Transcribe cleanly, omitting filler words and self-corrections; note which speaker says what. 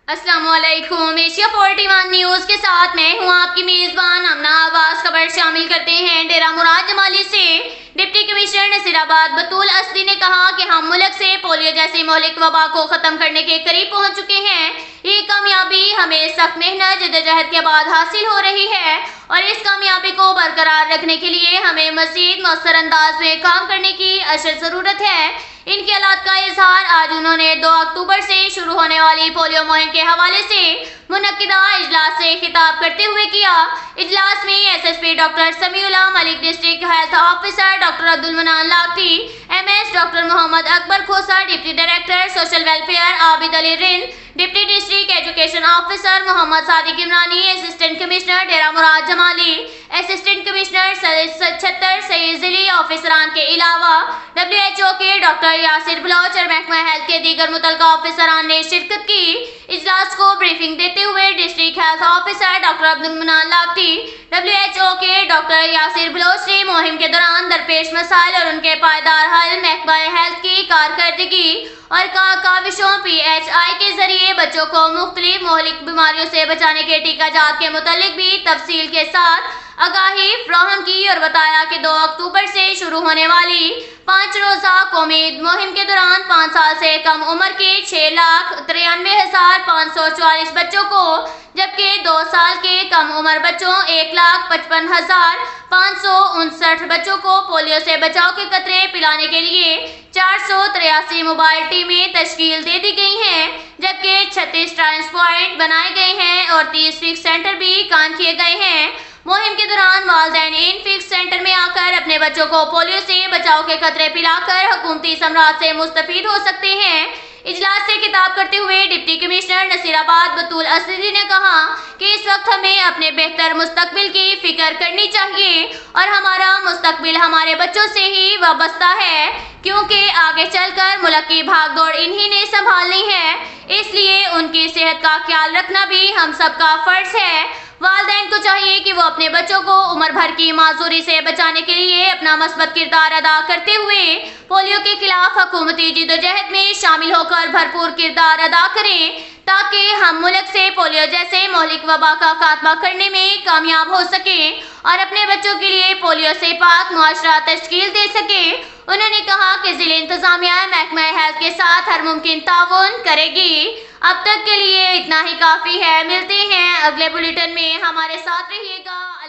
Speaker 1: अस्सलाम वालेकुम। Asia 41 news के साथ मैं हूं आपकी मेजबान अमना आवाज। खबर शामिल करते हैं डेरा मुराद जमाली से। डिप्टी कमिश्नर नसीराबाद बतूल असदी ने कहा कि हम मुल्क से पोलियो जैसी मौलिक वबा को खत्म करने के करीब पहुंच चुके हैं। ये कामयाबी हमें सख्त मेहनत जद्दोजहद के बाद हासिल हो रही है और इस कामयाबी को बरकरार रखने के लिए हमें मजीद मौसर अंदाज में काम करने की अशद ज़रूरत है। इन ख्यालात का इजहार आज उन्होंने 2 अक्टूबर से शुरू होने वाली पोलियो मुहिम के हवाले से मुनक्किदा इजलास से खिताब करते हुए किया। इजलास में SSP doctor Samiullah Malik, district health officer doctor Abdul Manan Lakhi, MS doctor Muhammad Akbar Khosa, deputy director social welfare Abid Ali Rind, deputy district education officer Muhammad Sadiq Imrani, assistant commissioner Dera Murad Jamali, assistant commissioner Chhattar Saeed जिली ऑफिसरान के अलावा WHO के डॉक्टर यासिर बलोच और महकमा हेल्थ के दीगर मुतल्लिका ऑफिसरान ने शिरकत की। इजलास को ब्रीफिंग देते हुए district health officer doctor Abdul Manan lucky, WHO के डॉक्टर यासिर बलोच ने मुहिम के दौरान दरपेश मसाइल और उनके पायदार हल, महकमा हेल्थ की कारकर्दगी और काविशों PHI के जरिए बच्चों को मुख्तलिफ मोहलिक बीमारियों से बचाने के टीकाजात के मुतालिक भी तफसील के साथ आगाही फ्राहम की और बताया कि 2 अक्टूबर से शुरू होने वाली 5 रोज़ा कौमी मुहिम के दौरान 5 साल से कम उम्र के 6,93,544 बच्चों को, जबकि 2 साल के कम उम्र बच्चों 1,55,559 बच्चों को पोलियो से बचाव के कतरे पिलाने के लिए 483 मोबाइल टीमें तश्कील दे दी गई हैं, जबकि 36 ट्रांस पॉइंट बनाए गए हैं और 30 फिक्स सेंटर भी कायम किए गए हैं। मुहिम के दौरान वालिदैन इन फिक्स सेंटर में आकर अपने बच्चों को पोलियो से बचाव के कतरे पिलाकर हुकूमती समरात से मुस्तफीद हो सकते हैं। इजलास से खिताब करते हुए डिप्टी कमिश्नर नसीराबाद बतूल असदी ने कहा कि इस वक्त हमें अपने बेहतर मुस्तकबिल की फिक्र करनी चाहिए और हमारा मुस्तकबिल हमारे बच्चों से ही वाबस्ता है, क्योंकि आगे चलकर मुल्क की भागदौड़ इन्हीं ने संभालनी है। इसलिए उनकी सेहत का ख्याल रखना भी हम सबका फर्ज है। वालिदैन को चाहिए कि वो अपने बच्चों को उम्र भर की माजूरी से बचाने के लिए अपना मस्बत किरदार अदा करते हुए पोलियो के खिलाफ हुकूमती जिद्दोजहद में शामिल होकर भरपूर किरदार अदा करें, ताकि हम मुल्क से पोलियो जैसे मौलिक वबा का खात्मा करने में कामयाब हो सकें और अपने बच्चों के लिए पोलियो से पाक मुआशरा तश्कील दे सकें। उन्होंने कहा कि जिले इंतजामिया महकमा हेल्थ के साथ हर मुमकिन ताउन करेगी। अब तक के लिए इतना ही काफ़ी है। मिलते हैं अगले बुलेटिन में, हमारे साथ रहिएगा।